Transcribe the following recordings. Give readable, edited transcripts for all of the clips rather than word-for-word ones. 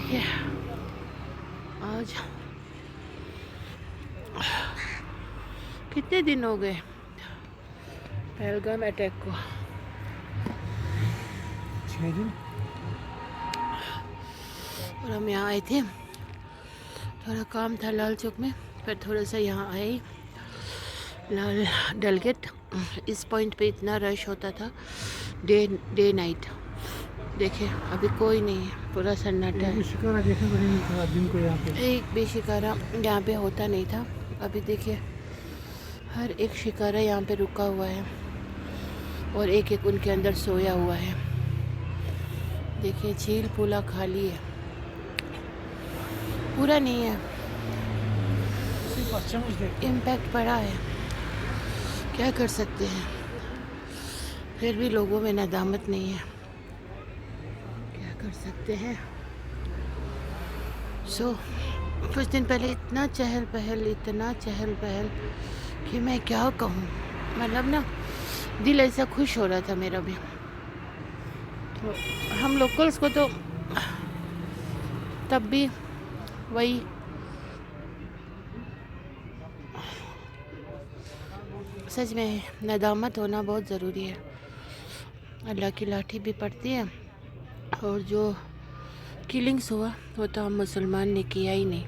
देखिए आज कितने दिन हो गए पहलगाम अटैक को। 6 दिन। और हम यहाँ आए थे, थोड़ा काम था लाल चौक में, फिर थोड़ा सा यहाँ आए लाल डलगेट। इस पॉइंट पे इतना रश होता था डे नाइट। देखिए अभी कोई नहीं है, पूरा सन्नाटा है। शिकारा देखने को नहीं मिलता दिन को यहाँ पे। एक भी शिकारा यहाँ पे होता नहीं था। अभी देखिए हर एक शिकारा यहाँ पे रुका हुआ है और एक एक उनके अंदर सोया हुआ है। देखिए झील पूरा खाली है, पूरा नहीं है, इम्पैक्ट पड़ा है। क्या कर सकते हैं, फिर भी लोगों में नदामत नहीं है, क्या कर सकते हैं। कुछ दिन पहले इतना चहल पहल कि मैं क्या कहूँ। मतलब ना दिल ऐसा खुश हो रहा था मेरा भी। तो हम लोकल्स को तो तब भी वही सच में नदामत होना बहुत ज़रूरी है। अल्लाह की लाठी भी पड़ती है, और जो किलिंग्स हुआ वो तो हम मुसलमान ने किया ही नहीं,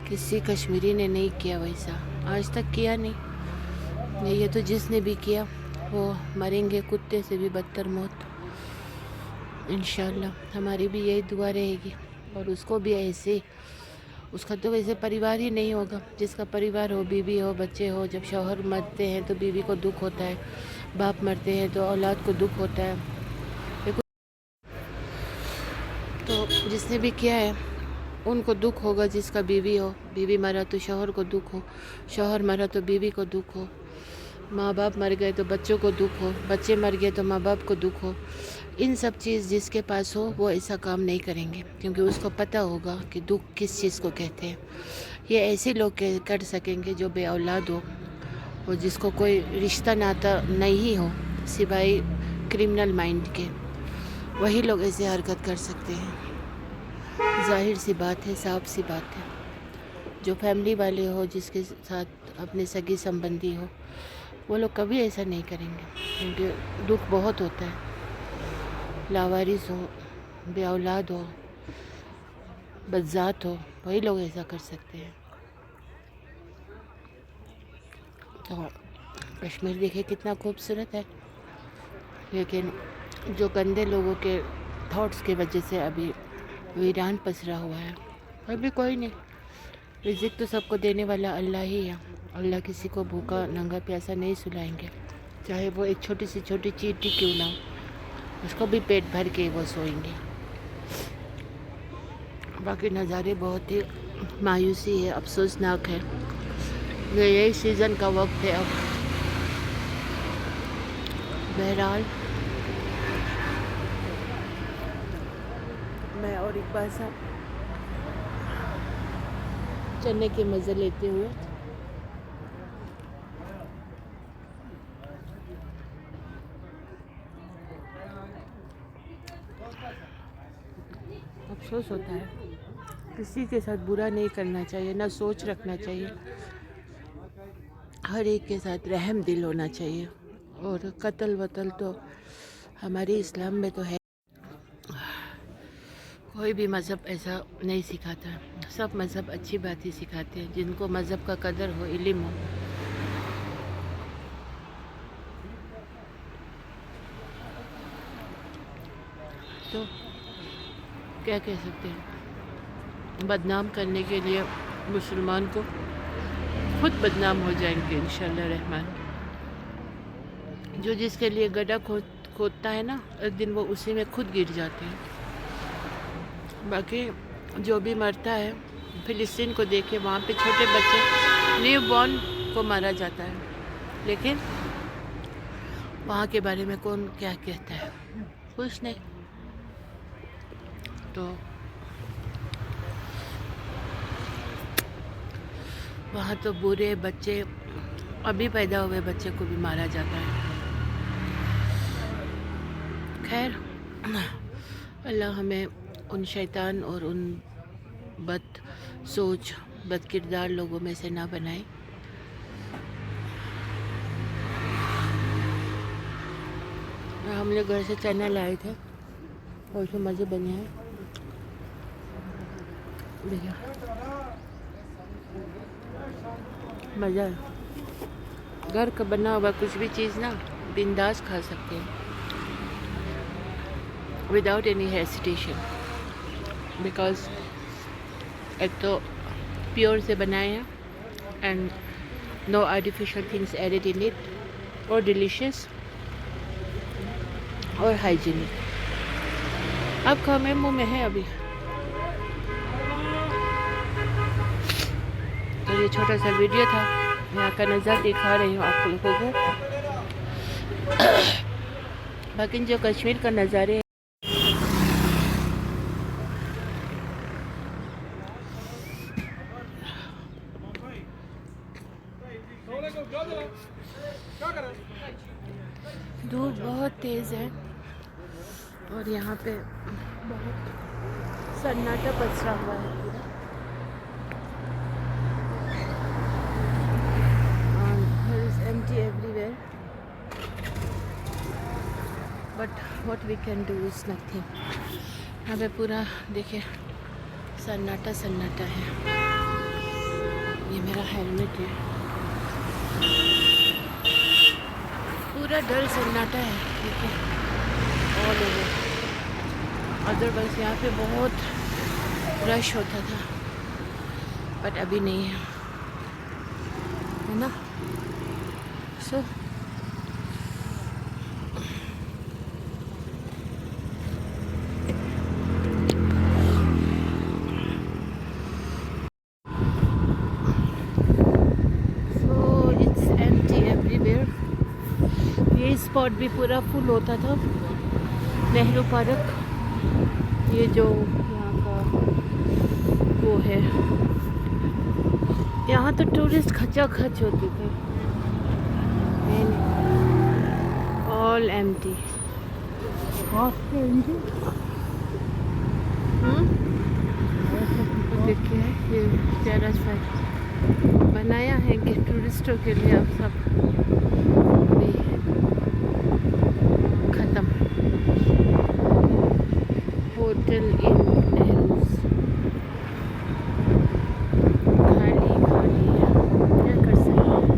किसी कश्मीरी ने नहीं किया, वैसा आज तक किया नहीं। ये तो जिसने भी किया वो मरेंगे कुत्ते से भी बदतर मौत। इंशाल्लाह हमारी भी यही दुआ रहेगी। और उसको भी ऐसे, उसका तो वैसे परिवार ही नहीं होगा। जिसका परिवार हो, बीवी हो, बच्चे हो, जब शौहर मरते हैं तो बीवी को दुख होता है, बाप मरते हैं तो औलाद को दुख होता है। तो जिसने भी किया है उनको दुख होगा। जिसका बीवी हो, बीवी मरा तो शौहर को दुख हो, शौहर मरा तो बीवी को दुख हो, माँ बाप मर गए तो बच्चों को दुख हो, बच्चे मर गए तो माँ बाप को दुख हो। इन सब चीज़ जिसके पास हो वो ऐसा काम नहीं करेंगे, क्योंकि उसको पता होगा कि दुख किस चीज़ को कहते हैं। ये ऐसे लोग कर सकेंगे जो बे औलाद हो और जिसको कोई रिश्ता नाता नहीं हो सिवाय क्रिमिनल माइंड के, वही लोग ऐसे हरकत कर सकते हैं। जाहिर सी बात है, साफ सी बात है। जो फैमिली वाले हो, जिसके साथ अपने सगी संबंधी हो, वो लोग कभी ऐसा नहीं करेंगे, क्योंकि दुख बहुत होता है। लावारिस हो, बे औलाद हो, बदजात हो, वही लोग ऐसा कर सकते हैं। तो कश्मीर देखिए कितना खूबसूरत है, लेकिन जो गंदे लोगों के थॉट्स की वजह से अभी वीरान पसरा हुआ है। अभी कोई नहीं, रिज़िक तो सबको देने वाला अल्लाह ही है। अल्लाह किसी को भूखा नंगा प्यासा नहीं सुलाएंगे, चाहे वो एक छोटी सी छोटी चींटी क्यों ना हो, उसको भी पेट भर के वो सोएंगे। बाकी नज़ारे बहुत ही मायूसी है, अफसोसनाक है। ये यही सीज़न का वक्त है अब। बहरहाल मैं और इकबाल साहब चलने के मज़े लेते हुए अफसोस होता है। किसी के साथ बुरा नहीं करना चाहिए, ना सोच रखना चाहिए। हर एक के साथ रहम दिल होना चाहिए। और कत्ल वतल तो हमारे इस्लाम में तो है, कोई भी मज़हब ऐसा नहीं सिखाता। सब मज़हब अच्छी बात ही सिखाते हैं, जिनको मज़हब का कदर हो, इल्म हो। तो क्या कह सकते हैं, बदनाम करने के लिए मुसलमान को खुद बदनाम हो जाएंगे इंशाल्लाह रहमान। जो जिसके लिए गड्ढा खोदता है ना, एक दिन वो उसी में खुद गिर जाते हैं। बाकी जो भी मरता है, फ़िलिस्तीन को देखिए, वहाँ पे छोटे बच्चे न्यू बॉर्न को मारा जाता है, लेकिन वहाँ के बारे में कौन क्या कहता है, कुछ नहीं। तो वहाँ तो बुरे बच्चे, अभी पैदा हुए बच्चे को भी मारा जाता है। खैर अल्लाह हमें उन शैतान और उन बद सोच बद किरदार लोगों में से ना बनाए। हम लोग घर से चना लाए थे और उसमें मज़े बने हैं। देखिए मज़ा है। घर का बना हुआ कुछ भी चीज़ ना बिंदास खा सकते हैं विदाउट एनी हेसिटेशन, बिकॉज एक तो प्योर से बनाए हैं and no artificial things added in it, और डिलीशियस और हाइजीनिक। अब खाओ, मेरे मुँह में है अभी। तो ये छोटा सा वीडियो था, यहाँ का नज़ारा दिखा रही हूँ आप लोगों को। बाकी जो कश्मीर का नज़ारे है, धूप बहुत तेज़ है और यहाँ पे बहुत सन्नाटा पसरा हुआ है पूरा। Here is empty everywhere, but what we can do is nothing. यहाँ पे पूरा देखिए सन्नाटा सन्नाटा है। ये मेरा हेलमेट है, पूरा डल सन्नाटा है देखिए ऑल ओवर। अदरवाइज यहाँ पे बहुत रश होता था, बट अभी नहीं है, है ना। So it's empty everywhere. ये स्पॉट भी पूरा फुल होता था, नेहरू पार्क, ये जो यहाँ का वो है, यहाँ तो टूरिस्ट खचाखच होते थे। All empty. देखिए ये टेरेस पर बनाया है कि टूरिस्टों के लिए अब सब भी ख़त्म। होटल इन नेहरूज खाली खाली है, क्या कर सकते हैं।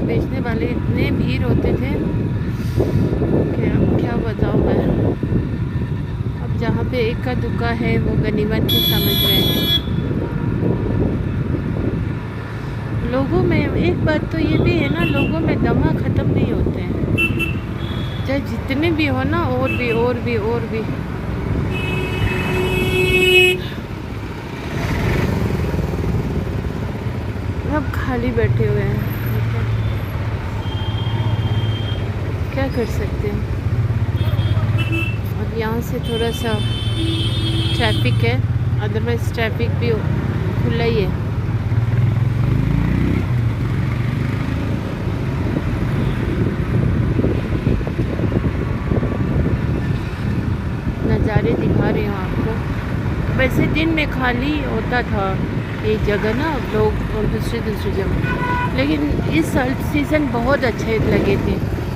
बेचने वाले इतने भीड़ होते थे कि अब क्या बताऊँ मैं। अब जहाँ पे एक का दुका है वो गनीमत ही समझ रहे हैं लोगों में। एक बात तो ये भी है ना, लोगों में दमा ख़त्म नहीं होते हैं, चाहे जितने भी हो ना, और भी और भी और भी। अब खाली बैठे हुए हैं, क्या कर सकते हैं। अब यहाँ से थोड़ा सा ट्रैफिक है, अदरवाइज ट्रैफिक भी खुला ही है। नज़ारे दिखा रही हूँ आपको। वैसे दिन में खाली होता था ये जगह ना, लोग दूसरी जगह, लेकिन इस सीज़न बहुत अच्छे लगे थे,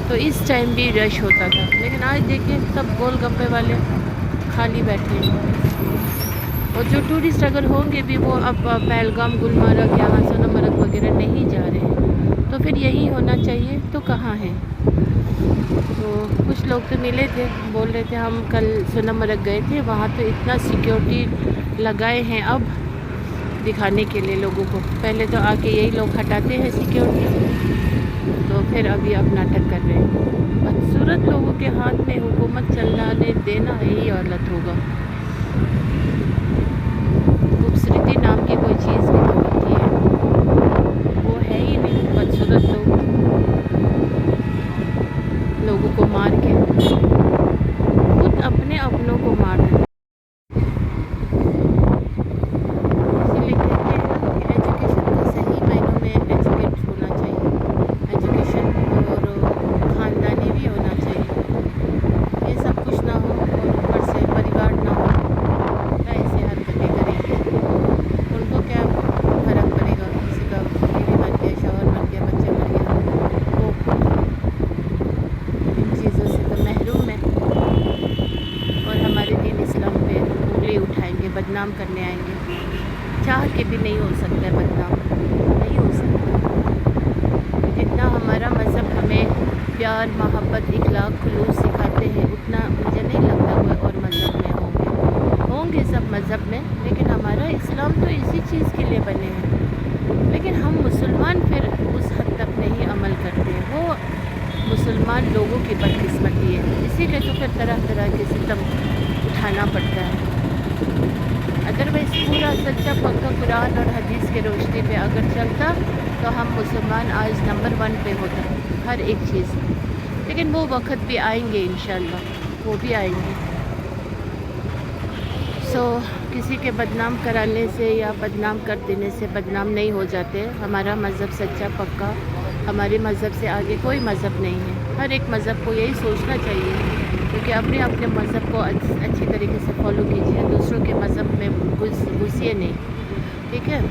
तो इस टाइम भी रश होता था। लेकिन आज देखिए सब गोलगप्पे वाले खाली बैठे हैं। और जो टूरिस्ट अगर होंगे भी वो अब पहलगाम, गुलमर्ग, यहाँ सोनमर्ग वगैरह नहीं जा रहे हैं, तो फिर यही होना चाहिए, तो कहाँ है। तो कुछ लोग तो मिले थे, बोल रहे थे हम कल सोनमर्ग गए थे, वहाँ तो इतना सिक्योरिटी लगाए हैं अब दिखाने के लिए लोगों को। पहले तो आके यही लोग हटाते हैं सिक्योरिटी, तो फिर अभी अब नाटक कर रहे हैं। बदसूरत लोगों के हाथ में हुकूमत चलाने देना यही औलत होगा। खूबसूरती नाम की कोई चीज़ भी तो होती है, वो है ही नहीं। बदसूरत लोगों को मार के खुद अपने अपनों को मार रहे हैं। इसीलिए कहते हैं ना कि एजुकेशन को सही मायनों में एजुकेट होना चाहिए, एजुकेशन और ख़ानदानी भी होना चाहिए। ये सब कुछ ना हो और ऊपर से परिवार ना हो, तो ऐसे हरकतें करेंगे। उनको क्या फ़र्क पड़ेगा, किसी का बीवी बन गया, शौहर बन गया, बच्चे बन गया, वो खुद इन चीज़ों से तो महरूम है। और हमारे दीन इस्लाम पे उंगली उठाएंगे, बदनाम करने आएंगे। चाह के भी नहीं हो सकता है बदनाम, नहीं हो सकता। जितना हमारा मज़हब हमें प्यार, मोहब्बत, इखलाक, खुलूस सिखाते हैं, उतना मुझे नहीं लगता कोई और मज़हब में होंगे सब मज़हब में। लेकिन हमारा इस्लाम तो इसी चीज़ के लिए बने हैं। लेकिन हम मुसलमान फिर उस हद तक नहीं अमल करते हैं। वो मुसलमान लोगों की बदकिस्मती है, इसीलिए तो फिर तरह तरह के सितम उठाना पड़ता है। अदरवाइज़ पूरा सच्चा पक्का कुरान और हदीस के रोशनी पे अगर चलता तो हम मुसलमान आज नंबर 1 पे होता हर एक चीज़। लेकिन वो वक्त भी आएंगे इंशाअल्लाह, वो भी आएंगे। सो किसी के बदनाम कराने से या बदनाम कर देने से बदनाम नहीं हो जाते। हमारा मज़हब सच्चा पक्का, हमारे मज़हब से आगे कोई मज़हब नहीं है। हर एक मज़हब को यही सोचना चाहिए, क्योंकि अपने अपने मज़हब को अच्छी तरीके से फॉलो कीजिए, दूसरों के मज़हब में घुसिए नहीं, ठीक है।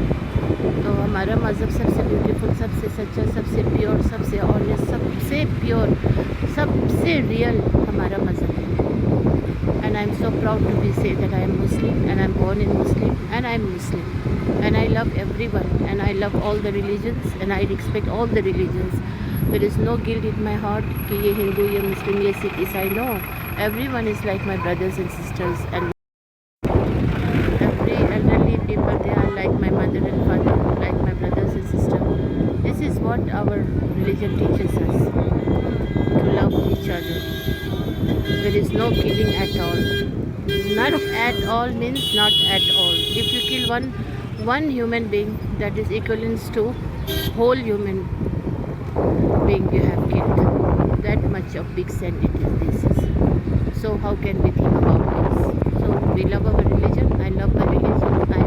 तो हमारा मज़हब सबसे ब्यूटीफुल, सबसे सच्चा, सबसे प्योर, सबसे ऑनेस्ट, सबसे प्योर, सबसे रियल हमारा मज़हब है। And I'm so proud to be say that I am Muslim, and I'm born in Muslim, and I'm Muslim, and I love everyone, and I love all the religions, and I respect all the religions. There is no guilt in my heart कि ये हिंदू, ये मुस्लिम, ये सिख, ईसाई। No, everyone is like my brothers and sisters, and every elderly people, they are like my mother and father, like my brothers and sisters. This is what our religion teaches us, to love each other. There is no killing at all. Not at all means not at all. If you kill one human being, that is equivalent to whole human being you have killed. That much of big sin it is. This is. So how can we think about this? So we love our religion. I love my religion. I